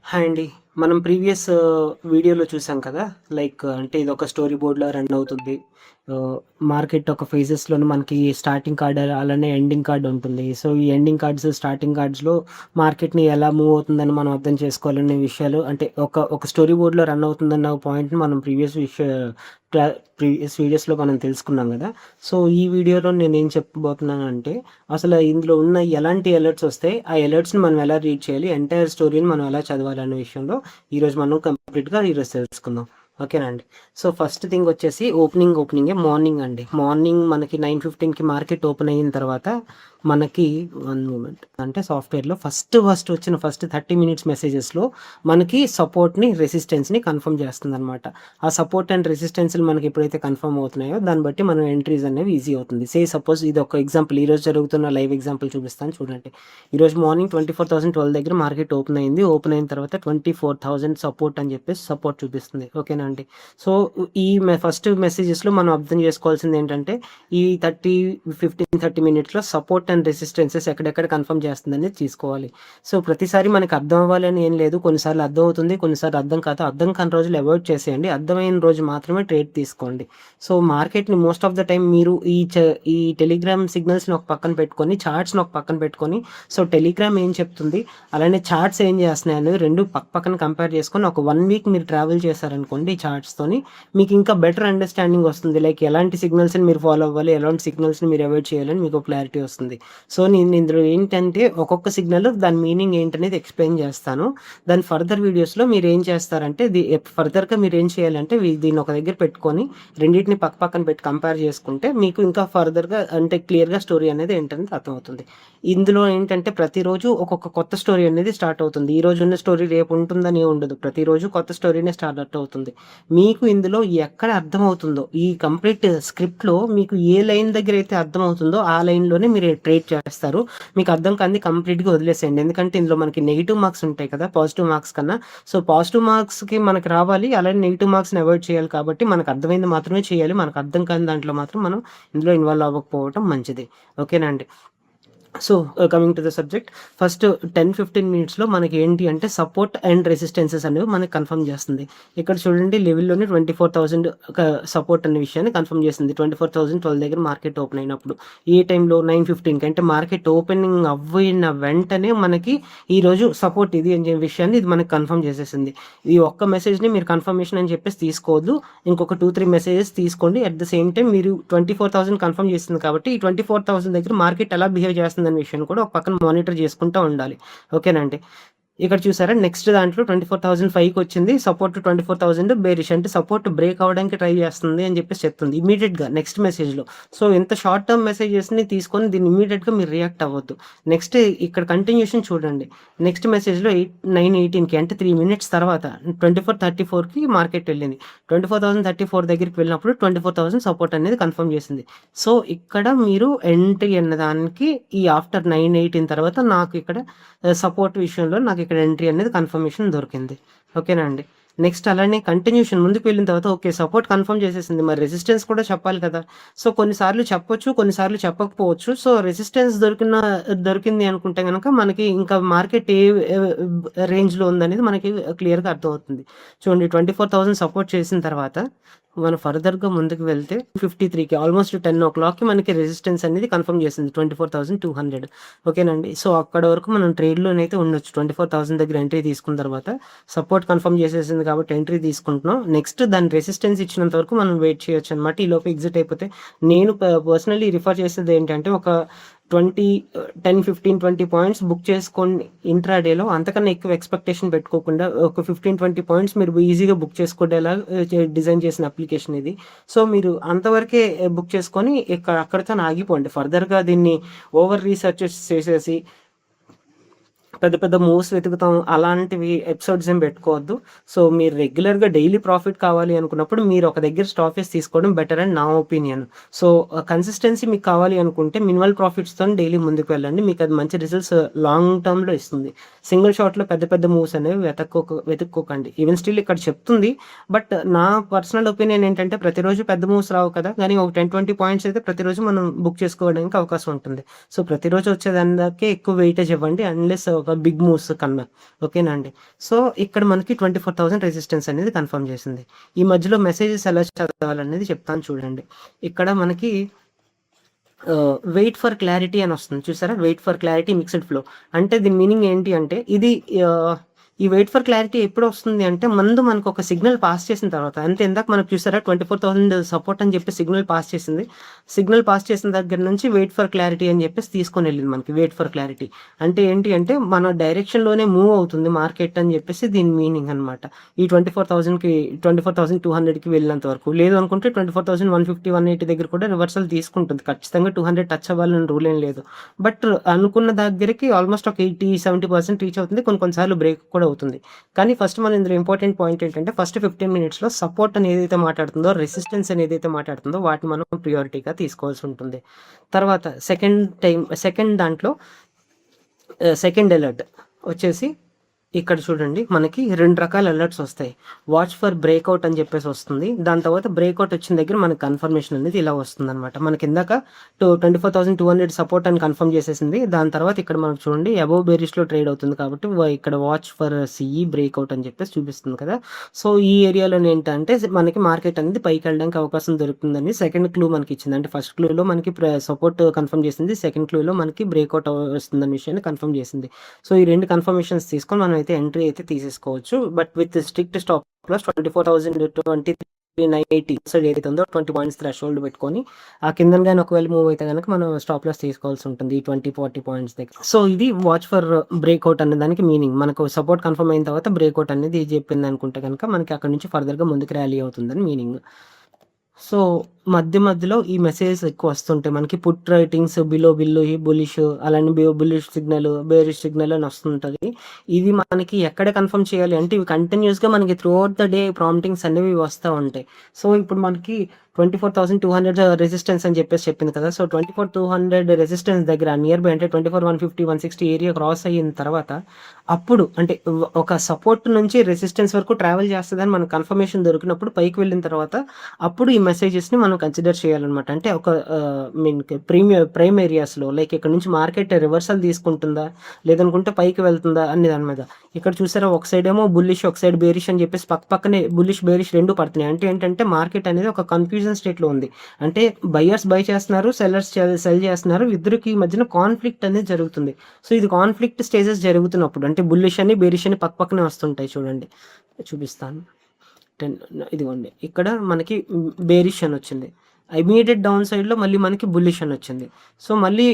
Hi అండి. మనం previous వీడియోలో చూసాం కదా! అంటే ఇదొక స్టోరీ బోర్డ్‌లా రన్ అవుతుంది. ఆహ్, మార్కెట్ ఒక ఫేజెస్‌లోనే మనకి స్టార్టింగ్ కార్డ్ అలానే ఎండింగ్ కార్డ్ ఉంటుంది. సో, ఈ ఎండింగ్ కార్డ్స్, స్టార్టింగ్ కార్డ్స్‌లో మార్కెట్‌ని ఎలా మూవ్ అవుతుందని మనం అర్థం చేసుకోవాలనే విషయాలు అంటే ఒక స్టోరీ బోర్డ్‌లో రన్ అవుతుందన్న పాయింట్‌ని మనం క్లా ప్రీవియస్ వీడియోస్‌లో మనం తెలుసుకున్నాం గదా! సో, ఈ వీడియోలో నేనేం చెప్పబోతున్నానంటే అసలు ఇందులో ఉన్న ఎలాంటి అలర్ట్స్ వస్తాయి? ఆ అలర్ట్స్‌ని మనం ఎలా రీడ్ చేయాలి? ఎంటైర్ స్టోరీని మనం ఎలా చదవాలి అనే విషయంలో ఈరోజు మనం కంప్లీట్‌గా ఈరోజు తెలుసుకుందాం. ఓకేనా అండి. సో, ఫస్ట్ థింగ్ వచ్చేసి ఓపెనింగే మార్నింగ్ అండి. మార్నింగ్ మనకి 9:15కి మార్కెట్ ఓపెన్ అయిన తర్వాత మనకి వన్ మూమెంట్ అంటే సాఫ్ట్‌వేర్‌లో ఫస్ట్ వచ్చిన 30 మినిట్స్ మెసేజెస్‌లో మనకి సపోర్ట్‌ని, రెసిస్టెన్స్‌ని కన్ఫర్మ్ చేస్తుందనమాట. ఆ సపోర్ట్ అండ్ రెసిస్టెన్స్‌లు మనకి ఎప్పుడైతే కన్ఫర్మ్ అవుతున్నాయో దాన్ని బట్టి మనం ఎంట్రీస్ అనేవి ఈజీ అవుతుంది. సపోజ్ ఇది ఒక ఎగ్జాంపుల్ ఈరోజు జరుగుతున్న లైవ్ ఎగ్జాంపుల్ చూపిస్తాను చూడండి. ఈరోజు మార్నింగ్ 24,012 దగ్గర మార్కెట్ ఓపెన్ అయింది. ఓపెన్ అయిన తర్వాత 24,000 సపోర్ట్ అని చెప్పేసి సపోర్ట్ చూపిస్తుంది. ఓకేనా అండి. సో, ఈ ఫస్ట్ మెసేజెస్‌లో మనం అర్థం చేసుకోవాల్సింది ఏంటంటే ఈ 30 మినిట్స్‌లో సపోర్ట్ అండ్ రెసిస్టెన్సెస్ ఎక్కడెక్కడ కన్ఫర్మ్ చేస్తుందనేది తీసుకోవాలి. సో, ప్రతిసారి మనకు అర్థం అవ్వాలని ఏం లేదు. కొన్నిసార్లు అర్థం అవుతుంది. కొన్నిసార్లు అర్థం కాదు. అర్థం కాని రోజులు అవాయిడ్ చేసేయండి. అర్థమైన రోజు మాత్రమే ట్రేడ్ తీసుకోండి. సో, మార్కెట్‌ని మోస్ట్ ఆఫ్ ద టైమ్ మీరు ఈ టెలిగ్రామ్ సిగ్నల్స్‌ని ఒక పక్కన పెట్టుకొని, చార్ట్స్‌ని ఒక పక్కన పెట్టుకొని, సో, టెలిగ్రామ్ ఏం చెప్తుంది, అలానే చార్ట్స్ ఏం చేస్తున్నాయి అనేది 2 పక్కన కంపేర్ చేసుకొని ఒక 1 వీక్ మీరు ట్రావెల్ చేశారనుకోండి ఈ చార్ట్స్‌తోని మీకు ఇంకా బెటర్ అండర్‌స్టాండింగ్ వస్తుంది. ఎలాంటి సిగ్నల్స్‌ని మీరు ఫాలో అవ్వాలి, ఎలాంటి సిగ్నల్స్‌ని మీరు అవాయిడ్ చేయాలని మీకు క్లారిటీ వస్తుంది. సో, నేను ఇందులో ఏంటంటే ఒక్కొక్క సిగ్నల్ దాని మీనింగ్ ఏంటనేది ఎక్స్‌ప్లెయిన్ చేస్తాను. దాని ఫర్దర్ వీడియోస్‌లో మీరేం చేస్తారంటే ఫర్దర్‌గా మీరేం చేయాలంటే దీన్ని ఒక దగ్గర పెట్టుకొని రెండిటిని పక్కన పెట్టి కంపేర్ చేసుకుంటే మీకు ఇంకా ఫర్దర్‌గా అంటే క్లియర్‌గా స్టోరీ అనేది ఏంటనేది అర్థమవుతుంది. ఇందులో ఏంటంటే ప్రతిరోజు ఒక్కొక్క కొత్త స్టోరీ అనేది స్టార్ట్ అవుతుంది. ఈరోజు ఉన్న స్టోరీ రేపు ఉంటుందని ఉండదు. ప్రతిరోజు కొత్త స్టోరీనే స్టార్ట్ అవుతుంది. మీకు ఇందులో ఎక్కడ అర్థమవుతుందో ఈ కంప్లీట్ స్క్రిప్ట్‌లో మీకు ఏ లైన్ దగ్గరైతే అర్థమవుతుందో ఆ లైన్‌లోనే మీరు ట్రేడ్ చేస్తారు. మీకు అర్థం కానిది కంప్లీట్‌గా వదిలేసేయండి. ఎందుకంటే ఇందులో మనకి నెగెటివ్ మార్క్స్ ఉంటాయి కదా! పాజిటివ్ మార్క్స్ కన్నా. సో, పాజిటివ్ మార్క్స్‌కి మనకు రావాలి. అలానే నెగెటివ్ మార్క్స్‌ని అవాయిడ్ చేయాలి కాబట్టి మనకు అర్థమైంది మాత్రమే చేయాలి. మనకు అర్థం కాని దాంట్లో మాత్రం మనం ఇందులో ఇన్వాల్వ్ అవ్వకపోవటం మంచిది. ఓకేనా అండి. So, coming to the subject first 10-15 మినిట్స్‌లో మనకి ఏంటి అంటే సపోర్ట్ అండ్ రెసిస్టెన్సెస్ అనేవి మనకు కన్ఫర్మ్ చేస్తుంది. ఇక్కడ చూడండి లెవెల్‌లోనే 24,000 ఒక సపోర్ట్ అనే విషయాన్ని కన్ఫర్మ్ చేసింది. 24,012 దగ్గర మార్కెట్ ఓపెన్ అయినప్పుడు. ఏ టైంలో 9:15కి అంటే మార్కెట్ ఓపెనింగ్ అవ్విన వెంటనే మనకి ఈరోజు సపోర్ట్ ఇది అనే విషయాన్ని ఇది మనకు కన్ఫర్మ్ చేసేసింది. ఈ ఒక్క మెసేజ్‌ని మీరు కన్ఫర్మేషన్ అని చెప్పేసి తీసుకోవద్దు. ఇంకొక 2-3 మెసేజెస్ తీసుకోండి. అట్ ద సేమ్ టైమ్ మీరు 24,000 కన్ఫర్మ్ చేసింది కాబట్టి ఈ 24,000 దగ్గర మార్కెట్ ఎలా బిహేవ్ చేస్తుందనే విషయాన్ని కూడా ఒక పక్కన మానిటర్ చేసుకుంటూ ఉండాలి. ఓకేనండి. ఇక్కడ చూసారా నెక్స్ట్ దాంట్లో 24,005కి వచ్చింది. సపోర్ట్ 24,000 బేరిష్ అంటే సపోర్ట్ బ్రేక్ అవ్వడానికి ట్రై చేస్తుంది అని చెప్పేసి చెప్తుంది. ఇమ్మీడియేట్‌గా నెక్స్ట్ మెసేజ్‌లో. సో, ఇంత షార్ట్ టర్మ్ మెసేజెస్‌ని తీసుకొని దీన్ని ఇమ్మీడియేట్‌గా మీరు రియాక్ట్ అవ్వద్దు. నెక్స్ట్ ఇక్కడ కంటిన్యూషన్ చూడండి. నెక్స్ట్ మెసేజ్‌లో 9:18కి అంటే 3 మినిట్స్ తర్వాత 24,34కి మార్కెట్ వెళ్ళింది. 24,034 దగ్గరికి వెళ్ళినప్పుడు 24,000 సపోర్ట్ అనేది కన్ఫర్మ్ చేసింది. సో, ఇక్కడ మీరు ఎంట్రీ అన్నదానికి ఈ ఆఫ్టర్ 9:18 తర్వాత నాకు ఇక్కడ సపోర్ట్ విషయంలో నాకు ఇక్కడ ఎంట్రీ అనేది కన్ఫర్మేషన్ దొరికింది. ఓకేనా అండి. నెక్స్ట్ అలానే కంటిన్యూషన్ ముందుకు వెళ్ళిన తర్వాత ఓకే. సపోర్ట్ కన్ఫర్మ్ చేసేసింది. మరి రెసిస్టెన్స్ కూడా చెప్పాలి కదా! సో, కొన్నిసార్లు చెప్పొచ్చు, కొన్నిసార్లు చెప్పకపోవచ్చు. సో, రెసిస్టెన్స్ దొరికింది అనుకుంటే గనక మనకి ఇంకా మార్కెట్ ఏ రేంజ్‌లో ఉందనేది మనకి క్లియర్‌గా అర్థమవుతుంది. చూడండి 24,000 సపోర్ట్ చేసిన తర్వాత మనం ఫర్దర్‌గా ముందుకు వెళ్తే 53కి ఆల్మోస్ట్ 10:00కి మనకి రెసిస్టెన్స్ అనేది కన్ఫర్మ్ చేసింది 24,200 ఓకేనండి. సో, అక్కడ వరకు మనం ట్రేడ్‌లోనైతే ఉండొచ్చు. 24,000 దగ్గర ఎంట్రీ తీసుకున్న తర్వాత సపోర్ట్ కన్ఫర్మ్ చేసేసింది కాబట్టి ఎంట్రీ తీసుకుంటున్నాం. నెక్స్ట్ దాని రెసిస్టెన్స్ ఇచ్చినంత వరకు మనం వెయిట్ చేయొచ్చనమాట. ఈలోపు ఎగ్జిట్ అయిపోతే నేను పర్సనల్లీ రిఫర్ చేసేది ఏంటంటే ఒక 20 10, 15, 20 పాయింట్స్ బుక్ చేసుకోండి ఇంట్రాడేలో. అంతకన్నా ఎక్కువ ఎక్స్‌పెక్టేషన్ పెట్టుకోకుండా ఒక 15, 20 పాయింట్స్ మీరు ఈజీగా బుక్ చేసుకోవడేలా డిజైన్ చేసిన అప్లికేషన్ ఇది. సో, మీరు అంతవరకే బుక్ చేసుకొని అక్కడితోని ఆగిపోండి. ఫర్దర్‌గా దీన్ని ఓవర్ రీసెర్చెస్ చేసేసి పెద్ద పెద్ద మూవ్స్ వెతుకుతాం. అలాంటివి ఎపిసోడ్స్ ఏం పెట్టుకోవద్దు. సో, మీరు రెగ్యులర్‌గా డైలీ ప్రాఫిట్ కావాలి అనుకున్నప్పుడు మీరు ఒక దగ్గర స్టాప్ తీసుకోవడం బెటర్ అని నా ఒపీనియన్. సో, కన్సిస్టెన్సీ మీకు కావాలి అనుకుంటే మినిమల్ ప్రాఫిట్స్‌తోని డైలీ ముందుకు వెళ్ళండి. మీకు అది మంచి రిజల్ట్స్ లాంగ్ టర్మ్‌లో ఇస్తుంది. సింగిల్ షాట్‌లో పెద్ద పెద్ద మూవ్స్ అనేవి వెతుక్కోకండి. ఈవెన్ స్టిల్ ఇక్కడ చెప్తుంది. బట్ నా పర్సనల్ ఒపీనియన్ ఏంటంటే ప్రతిరోజు పెద్ద మూవ్స్ రావు కదా! కానీ ఒక 10, 20 పాయింట్స్ అయితే ప్రతిరోజు మనం బుక్ చేసుకోవడానికి అవకాశం ఉంటుంది. సో, ప్రతిరోజు వచ్చేదానికే ఎక్కువ వెయిటేజ్ ఇవ్వండి. అన్‌లెస్ ఒక బిగ్ మూవ్స్ కన్నా. ఓకేనా అండి. సో ఇక్కడ మనకి 24,000 రెసిస్టెన్స్ అనేది కన్ఫర్మ్ చేసింది. ఈ మధ్యలో మెసేజెస్ ఎలా చదవాలనేది చెప్తాను చూడండి. ఇక్కడ మనకి వెయిట్ ఫర్ క్లారిటీ అని వస్తుంది చూసారా, wait for clarity mixed flow అంటే దీని మీనింగ్ ఏంటి అంటే ఇది ఈ వెయిట్ ఫర్ క్లారిటీ ఎప్పుడు వస్తుంది అంటే ముందు మనకు ఒక సిగ్నల్ పాస్ చేసిన తర్వాత, అంతే ఇందాక మనకు చూసారా 24,000 సపోర్ట్ అని చెప్పి సిగ్నల్ పాస్ చేసింది. సిగ్నల్ పాస్ చేసిన దగ్గర నుంచి వెయిట్ ఫర్ క్లారిటీ అని చెప్పేసి తీసుకొని వెళ్ళింది మనకి. వెయిట్ ఫర్ క్లారిటీ అంటే ఏంటి అంటే మన డైరెక్షన్లోనే మూవ్ అవుతుంది మార్కెట్ అని చెప్పేసి దీని మీనింగ్ అనమాట. ఈ 24,000కి 24,200కి వెళ్ళినంత వరకు, లేదు అనుకుంటే 24,150 180 దగ్గర కూడా రివర్సల్ తీసుకుంటుంది. ఖచ్చితంగా 200 టచ్ అవ్వాలని రూల్ ఏం లేదు. బట్ అనుకున్న దగ్గరికి ఆల్మోస్ట్ ఒక 80-70% రీచ్ అవుతుంది. కొన్నిసార్లు బ్రేక్ కూడా అవుతుంది. కానీ ఫస్ట్ మనం ఇందులో ఇంపార్టెంట్ పాయింట్ ఏంటంటే ఫస్ట్ 15 మినిట్స్లో సపోర్ట్ అని ఏదైతే మాట్లాడుతుందో, రెసిస్టెన్స్ అని ఏదైతే మాట్లాడుతుందో వాటిని మనం ప్రియారిటీగా తీసుకోవాల్సి ఉంటుంది. తర్వాత సెకండ్ దాంట్లో సెకండ్ అలర్ట్ వచ్చేసి ఇక్కడ చూడండి మనకి 2 రకాల అలర్ట్స్ వస్తాయి. వాచ్ ఫర్ బ్రేక్అవుట్ అని చెప్పేసి వస్తుంది. దాని తర్వాత బ్రేక్అవుట్ వచ్చిన దగ్గర మనకి కన్ఫర్మేషన్ అనేది ఇలా వస్తుంది అనమాట. మనకి ఇందాక 24,200 సపోర్ట్ అని కన్ఫర్మ్ చేసేసింది. దాని తర్వాత ఇక్కడ మనకు చూడండి అబోవ్ బేరిష్లో ట్రేడ్ అవుతుంది కాబట్టి ఇక్కడ వాచ్ ఫర్ సిఈ బ్రేక్అవుట్ అని చెప్పేసి చూపిస్తుంది కదా. సో ఈ ఏరియాలో ఏంటంటే మనకి మార్కెట్ అనేది పైకి వెళ్ళడానికి అవకాశం దొరుకుతుందని సెకండ్ క్లూ మనకి ఇచ్చింది. అంటే ఫస్ట్ క్లూలో మనకి సపోర్ట్ కన్ఫర్మ్ చేసింది, సెకండ్ క్లూలో మనకి బ్రేక్అవుట్ వస్తుందన్న విషయాన్ని కన్ఫర్మ్ చేసింది. సో ఈ 2 కన్ఫర్మేషన్స్ తీసుకొని మనం ఎంట్రీ అయితే తీసేసుకోవచ్చు. But with strict stop loss 24,023.90 ఏదైతే ఉందో 20 పాయింట్స్ థ్రెషోల్డ్ పెట్టుకొని ఆ కింద కానీ ఒకవేళ మూవ్ అయితే కనుక మనం స్టాప్ లాస్ తీసుకోవాల్సి ఉంటుంది 20-40 పాయింట్స్ దగ్గర. సో ఇది వాచ్ ఫర్ బ్రేక్అవుట్ అనే దానికి మీనింగ్. మనకు సపోర్ట్ కన్ఫర్మ్ అయిన తర్వాత బ్రేక్అవుట్ అనేది చెప్పింది అనుకుంటే కనుక మనకి అక్కడ నుంచి ఫర్దర్గా ముందుకు ర్యాలీ అవుతుందని మీనింగ్. సో మధ్యలో ఈ మెసేజెస్ ఎక్కువ వస్తుంటాయి మనకి. పుట్ రైటింగ్స్ బిలో బులిష్ అలానే బులిష్ సిగ్నల్, బేరిష్ సిగ్నల్ అని వస్తుంటుంది. ఇవి మనకి ఎక్కడ కన్ఫర్మ్ చేయాలి అంటే ఇవి కంటిన్యూస్గా మనకి త్రూ అవుట్ ద డే ప్రాంప్టింగ్స్ అనేవి వస్తూ ఉంటాయి. సో ఇప్పుడు మనకి 24,200 రెసిస్టెన్స్ అని చెప్పేసి చెప్పింది కదా. సో 24,200 రెసిస్టెన్స్ దగ్గర నియర్ బై అంటే 24,150 160 ఏరియా క్రాస్ అయిన తర్వాత అప్పుడు అంటే ఒక సపోర్ట్ నుంచి రెసిస్టెన్స్ వరకు ట్రావెల్ చేస్తుందని మనకు కన్ఫర్మేషన్ దొరికినప్పుడు పైకి వెళ్ళిన తర్వాత అప్పుడు ఈ మెసేజెస్ని మనం కన్సిడర్ చేయాలన్నమాట. అంటే ఒక మీన్ ప్రైమ్ ఏరియాస్లో లైక్ ఇక్కడ నుంచి మార్కెట్ రివర్సల్ తీసుకుంటుందా లేదనుకుంటే పైకి వెళ్తుందా అనే దాని మీద. ఇక్కడ చూసారా ఒక సైడ్ ఏమో బుల్లిష్ ఒక సైడ్ బేరిష్ అని చెప్పేసి పక్కనే బుల్లిష్ బేరిష్ రెండు పడుతున్నాయి. అంటే ఏంటంటే మార్కెట్ అనేది ఒక కన్ఫ్యూజన్ స్టేట్లో ఉంది. అంటే బయర్స్ బై చేస్తున్నారు, సెల్లర్స్ సెల్ చేస్తున్నారు, ఇద్దరికి మధ్యన కాన్ఫ్లిక్ట్ అనేది జరుగుతుంది. సో ఇది కాన్ఫ్లిక్ట్ స్టేజెస్ జరుగుతున్నప్పుడు అంటే బుల్లిష్ అని బేరిష్ అని పక్కనే వస్తుంటాయి. చూడండి చూపిస్తాను. ఇదిగోండి ఇక్కడ మనకి బేరిష్ అని వచ్చింది, ఇమీడియట్ డౌన్ సైడ్లో మళ్ళీ మనకి బుల్లిష్ అని వచ్చింది. సో మళ్ళీ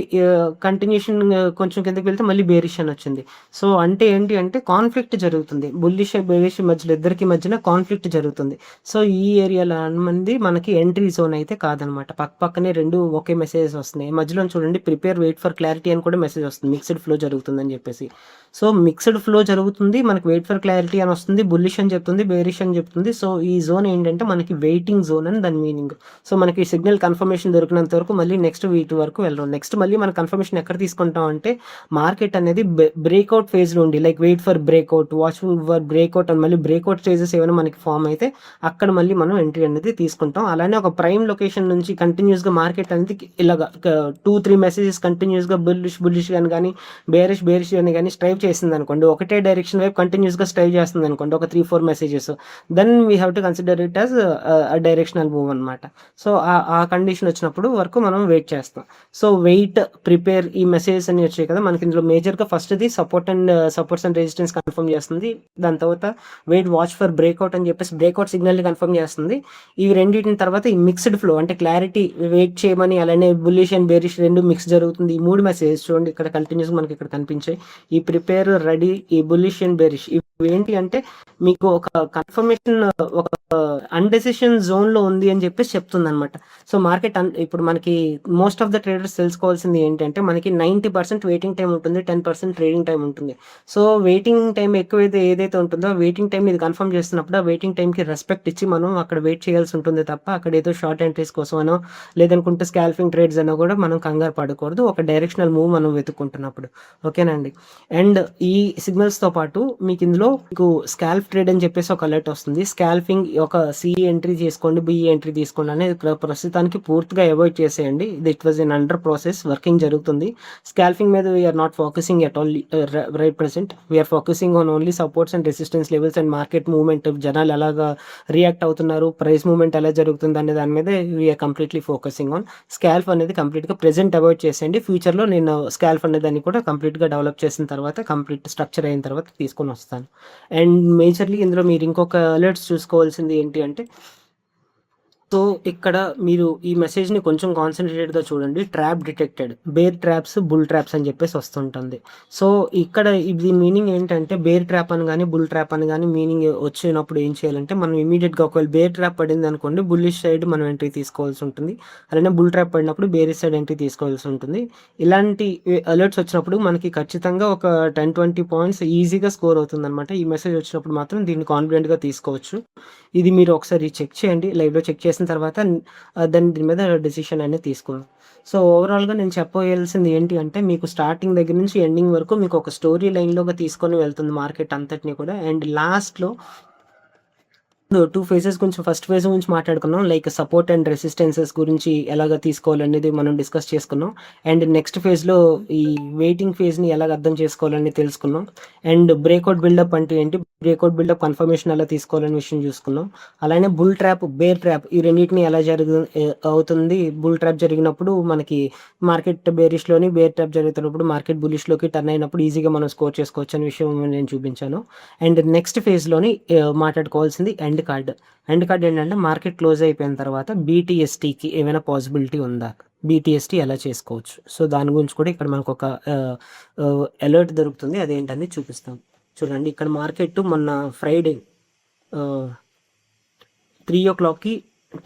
కంటిన్యూషన్ కొంచెం కిందకి వెళ్తే మళ్ళీ బేరిష్ అని వచ్చింది. సో అంటే ఏంటి అంటే కాన్ఫ్లిక్ట్ జరుగుతుంది, బుల్లిష్ బేరిష్ మధ్యలో ఇద్దరికి మధ్యన కాన్ఫ్లిక్ట్ జరుగుతుంది. సో ఈ ఏరియాలో మంది మనకి ఎంట్రీ జోన్ అయితే కాదనమాట. పక్కనే రెండు ఒకే మెసేజెస్ వస్తున్నాయి. మధ్యలో చూడండి ప్రిపేర్ వెయిట్ ఫర్ క్లారిటీ అని కూడా మెసేజ్ వస్తుంది, మిక్స్డ్ ఫ్లో జరుగుతుందని చెప్పేసి. సో మిక్స్డ్ ఫ్లో జరుగుతుంది, మనకి వెయిట్ ఫర్ క్లారిటీ అని వస్తుంది, బుల్లిష్ అని చెప్తుంది, బేరిష్ అని చెప్తుంది. సో ఈ జోన్ ఏంటంటే మనకి వెయిటింగ్ జోన్ అని దాని మీనింగ్. సో మనకి సిగ్నల్ కన్ఫర్మేషన్ దొరికినంత వరకు మళ్ళీ నెక్స్ట్ వీటి వరకు వెళ్ళడం. నెక్స్ట్ మళ్ళీ మన కన్ఫర్మేషన్ ఎక్కడ తీసుకుంటాం అంటే మార్కెట్ అనేది బ్రేక్అవుట్ ఫేజ్లో ఉండి like weight for breakout, watching for breakout అని మళ్ళీ బ్రేక్అవుట్ స్టేజెస్ ఏమైనా మనకి ఫామ్ అయితే అక్కడ మళ్ళీ మనం ఎంట్రీ అనేది తీసుకుంటాం. అలానే ఒక ప్రైమ్ లొకేషన్ నుంచి కంటిన్యూస్గా మార్కెట్ అనేది ఇలాగా 2-3 మెసేజెస్ కంటిన్యూస్గా బుల్లిష్ కానీ బేరిష్ అని కానీ స్ట్రైవ్ చేసింది అనుకోండి, ఒకటే డైరెక్షన్ వైపు కంటిన్యూస్గా స్ట్రైవ్ చేస్తుంది అనుకోండి ఒక 3-4 messages, then we have to consider it as directional move అనమాట. సో ఆ కండిషన్ వచ్చినప్పుడు వరకు మనం వెయిట్ చేస్తాం. సో వెయిట్, ప్రిపేర్, ఈ మెసేజెస్ అని వచ్చాయి కదా మనకి. ఇందులో మేజర్గా ఫస్ట్ది సపోర్ట్స్ అండ్ రెసిస్టెన్స్ కన్ఫర్మ్ చేస్తుంది. దాని తర్వాత వెయిట్ వాచ్ ఫర్ బ్రేక్అవుట్ అని చెప్పేసి బ్రేక్అవుట్ సిగ్నల్ని కన్ఫర్మ్ చేస్తుంది. ఇవి రెండింటిని తర్వాత ఈ మిక్స్డ్ ఫ్లో అంటే క్లారిటీ, వెయిట్ చేయమని, అలానే బుల్లిష్ అండ్ బేరిష్ రెండు మిక్స్ జరుగుతుంది. ఈ 3 మెసేజెస్ చూడండి ఇక్కడ కంటిన్యూస్గా మనకి ఇక్కడ కనిపించాయి. ఈ ప్రిపేర్, రెడీ, ఈ బుల్లిష్ అండ్ బేరిష్ ఏంటి అంటే మీకు ఒక కన్ఫర్మేషన్ ఒక అన్డెసిషన్ జోన్లో ఉంది అని చెప్పేసి చెప్తుంది అనమాట. సో మార్కెట్ ఇప్పుడు మనకి మోస్ట్ ఆఫ్ ద ట్రేడర్స్ తెలుసుకోవాల్సింది ఏంటంటే మనకి 90% వెయిటింగ్ టైం ఉంటుంది, 10% ట్రేడింగ్ టైం ఉంటుంది. సో వెయిటింగ్ టైం ఎక్కువైతే ఏదైతే ఉంటుందో వెయిటింగ్ టైం ఇది కన్ఫర్మ్ చేస్తున్నప్పుడు ఆ వెయిటింగ్ టైంకి రెస్పెక్ట్ ఇచ్చి మనం అక్కడ వెయిట్ చేయాల్సి ఉంటుంది తప్ప అక్కడ ఏదో షార్ట్ ఎంట్రీస్ కోసమనో లేదనుకుంటే స్కాల్పింగ్ ట్రేడ్స్ అనో కూడా మనం కంగారు పడకూడదు ఒక డైరెక్షనల్ మూవ్ మనం వెతుక్కుంటున్నప్పుడు. ఓకేనండి. అండ్ ఈ సిగ్నల్స్తో పాటు మీకు ఇందులో మీకు స్కాల్ప్ ట్రేడ్ అని చెప్పేసి ఒక అలర్ట్ వస్తుంది. స్కాల్పింగ్ ఒక సిఈ ఎంట్రీ చేసుకోండి, బిఈ ఎంట్రీ తీసుకోండి అనేది ప్రస్తుతానికి పూర్తిగా అవాయిడ్ చేసేయండి. It was in under process, working జరుగుతుంది. స్కాల్పింగ్ మీద we're not focusing at all right present. We're focusing on only supports and resistance levels and market movement, జనాలు ఎలాగా రియాక్ట్ అవుతున్నారు, ప్రైస్ మూవ్మెంట్ ఎలా జరుగుతుంది అనే దాని మీద we're completely focusing on. Scalp అనేది కంప్లీట్గా ప్రెసెంట్ అవాయిడ్ చేసేయండి. ఫ్యూచర్లో నేను స్కాల్ప్ అనే దాన్ని కూడా కంప్లీట్గా డెవలప్ చేసిన తర్వాత, కంప్లీట్ స్ట్రక్చర్ అయిన తర్వాత తీసుకొని వస్తాను. అండ్ మేజర్లీ ఇందులో మీరు ఇంకొక అలర్ట్స్ చూసుకోవాల్సింది ఏంటి అంటే, సో ఇక్కడ మీరు ఈ మెసేజ్ని కొంచెం కాన్సన్ట్రేటెడ్గా చూడండి. Trap detected, bear traps, bull traps అని చెప్పేసి వస్తుంటుంది. సో ఇక్కడ ఇది మీనింగ్ ఏంటంటే, బేర్ ట్రాప్ అని కానీ బుల్ ట్రాప్ అని కానీ మీనింగ్ వచ్చినప్పుడు ఏం చేయాలంటే, మనం ఇమీడియట్గా ఒకవేళ బేర్ ట్రాప్ పడింది అనుకోండి, బుల్లిష్ సైడ్ మనం ఎంట్రీ తీసుకోవాల్సి ఉంటుంది. అలానే బుల్ ట్రాప్ పడినప్పుడు బేరిష్ సైడ్ ఎంట్రీ తీసుకోవాల్సి ఉంటుంది. ఇలాంటి అలర్ట్స్ వచ్చినప్పుడు మనకి ఖచ్చితంగా ఒక 10-20 పాయింట్స్ ఈజీగా స్కోర్ అవుతుంది అనమాట. ఈ మెసేజ్ వచ్చినప్పుడు మాత్రం దీన్ని కాన్ఫిడెంట్గా తీసుకోవచ్చు. ఇది మీరు ఒకసారి చెక్ చేయండి, లైవ్లో చెక్ చేసిన తర్వాత దాని దీని మీద డెసిషన్ అనేది తీసుకుందాం. సో ఓవరాల్గా నేను చెప్పవలసింది ఏంటి అంటే, మీకు స్టార్టింగ్ దగ్గర నుంచి ఎండింగ్ వరకు మీకు ఒక స్టోరీ లైన్లోగా తీసుకొని వెళ్తుంది మార్కెట్ అంతటిని కూడా. అండ్ లాస్ట్లో 2 ఫేజెస్ గురించి, ఫస్ట్ ఫేజ్ గురించి మాట్లాడుకున్నాం, లైక్ సపోర్ట్ అండ్ రెసిస్టెన్సెస్ గురించి ఎలాగ తీసుకోవాలనేది మనం డిస్కస్ చేసుకున్నాం. అండ్ నెక్స్ట్ ఫేజ్లో ఈ వెయిటింగ్ ఫేజ్ని ఎలాగ అర్థం చేసుకోవాలని తెలుసుకున్నాం. అండ్ బ్రేక్అవుట్ బిల్డప్ అంటే ఏంటి, బ్రేక్అవుట్ బిల్డప్ కన్ఫర్మేషన్ ఎలా తీసుకోవాలనే విషయం చూసుకున్నాం. అలానే బుల్ ట్రాప్, బేర్ ట్రాప్, ఈ రెండింటిని ఎలా అవుతుంది. బుల్ ట్రాప్ జరిగినప్పుడు మనకి మార్కెట్ బేరిష్లోని, బేర్ ట్రాప్ జరుగుతున్నప్పుడు మార్కెట్ బులిష్లోకి టర్న్ అయినప్పుడు ఈజీగా మనం స్కోర్ చేసుకోవచ్చు అనే విషయం నేను చూపించాను. అండ్ నెక్స్ట్ ఫేజ్లోని మాట్లాడుకోవాల్సింది ఎండ్ కార్డ్. ఎండ్ కార్డ్ ఏంటంటే, మార్కెట్ క్లోజ్ అయిపోయిన తర్వాత బీటీఎస్టీకి ఏమైనా పాసిబిలిటీ ఉందా, బీటీఎస్టీ ఎలా చేసుకోవచ్చు. సో దాని గురించి కూడా ఇక్కడ మనకు ఒక అలర్ట్ దొరుకుతుంది, అదేంటని చూపిస్తాం. చూడండి, ఇక్కడ మార్కెట్ మొన్న ఫ్రైడే 3 o'clockకి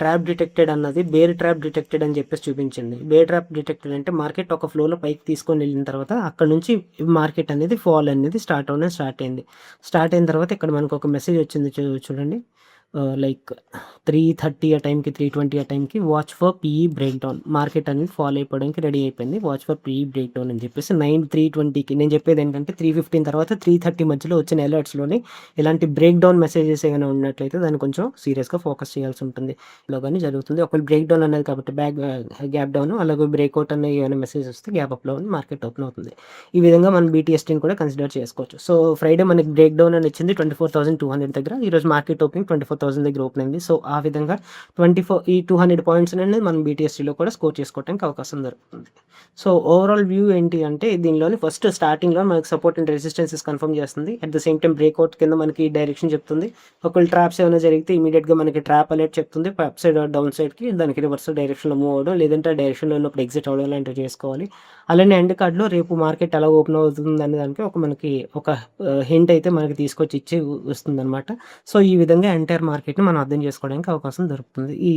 ట్రాప్ డిటెక్టెడ్ అన్నది బేర్ ట్రాప్ డిటెక్టెడ్ అని చెప్పేసి చూపించింది. బేర్ ట్రాప్ డిటెక్టెడ్ అంటే మార్కెట్ ఒక ఫ్లోలో పైకి తీసుకొని వెళ్ళిన తర్వాత అక్కడ నుంచి మార్కెట్ అనేది ఫాల్ అనేది స్టార్ట్ అయింది. స్టార్ట్ అయిన తర్వాత ఇక్కడ మనకు ఒక మెసేజ్ వచ్చింది, చూడండి. లైక్ 3:30 ఆ టైంకి, 3:20 ఆ టైంకి watch for PE break down, market అనేది ఫాలో అయిపోవడానికి రెడీ అయిపోయింది. Watch for PE break down అని చెప్పేసి 3:20కి. నేను చెప్పేది ఏంటంటే, 3:15 తర్వాత 3:30 మధ్యలో వచ్చిన అలర్ట్స్లోని ఇలాంటి బ్రేక్ డౌన్ మెసేజెస్ ఏమైనా ఉన్నట్లయితే దాన్ని కొంచెం సీరియస్గా ఫోకస్ చేయాల్సి ఉంటుంది. ఇలా కానీ జరుగుతుంది. ఒకవేళ బ్రేక్ డౌన్ అనేది కాబట్టి గ్యాప్ డౌన్, అలాగే బ్రేక్అవుట్ అనే ఏమైనా మెసేజ్ వస్తే గ్యాప్ అప్లో మార్కెట్ ఓపెన్ అవుతుంది. ఈ విధంగా మనం బీటీఎస్టీని కూడా కన్సిడర్ చేసుకోవచ్చు. సో ఫ్రైడే మనకి బ్రేక్ డౌన్ అని వచ్చింది 24,200 దగ్గర. ఈరోజు మార్కెట్ ఓపెనింగ్ 24,000 దగ్గర ఓపెన్ అయింది. సో ఆ విధంగా 200 పాయింట్స్ అనేది మనం బీటీఎస్టీలో కూడా స్కోర్ చేసుకోవడానికి అవకాశం దొరుకుతుంది. సో ఓవరాల్ వ్యూ ఏంటి అంటే, దీనిలోని ఫస్ట్ స్టార్టింగ్లో మనకి సపోర్ట్ అండ్ రెసిస్టెన్సెస్ కన్ఫర్మ్ చేస్తుంది. At the same time breakout కింద మనకి డైరెక్షన్ చెప్తుంది. ఒకవేళ ట్రాప్స్ ఏమైనా జరిగితే ఇమీడియట్గా మనకి ట్రాప్ అలర్ట్ చెప్తుంది, అప్ సైడ్ డౌన్ సైడ్కి, దానికి రివర్స్ డైరెక్షన్లో మూవ్ అవ్వడం, లేదంటే ఆ డైరెక్షన్లో ఉన్నప్పుడు ఎగ్జిట్ అవ్వడం లాంటివి చేసుకోవాలి. అలానే ఎండ్ కార్డ్లో రేపు మార్కెట్ ఎలా ఓపెన్ అవుతుంది అనే దానికి మనకి ఒక హింట్ అయితే మనకి తీసుకొచ్చి ఇచ్చి వస్తుంది అనమాట. సో ఈ విధంగా ఎంటైర్ మార్కెట్ని మనం అర్థం చేసుకోవడానికి అవకాశం దొరుకుతుంది ఈ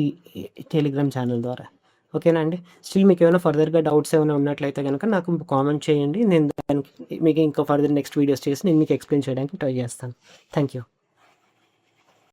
టెలిగ్రామ్ ఛానల్ ద్వారా. ఓకేనా అండి. స్టిల్ మీకు ఏమైనా ఫర్దర్గా డౌట్స్ ఏమైనా ఉన్నట్లయితే కనుక నాకు కామెంట్ చేయండి. నేను దానికి మీకు ఇంకా ఫర్దర్ నెక్స్ట్ వీడియోస్ చేసి నేను మీకు ఎక్స్ప్లెయిన్ చేయడానికి ట్రై చేస్తాను. Thank you.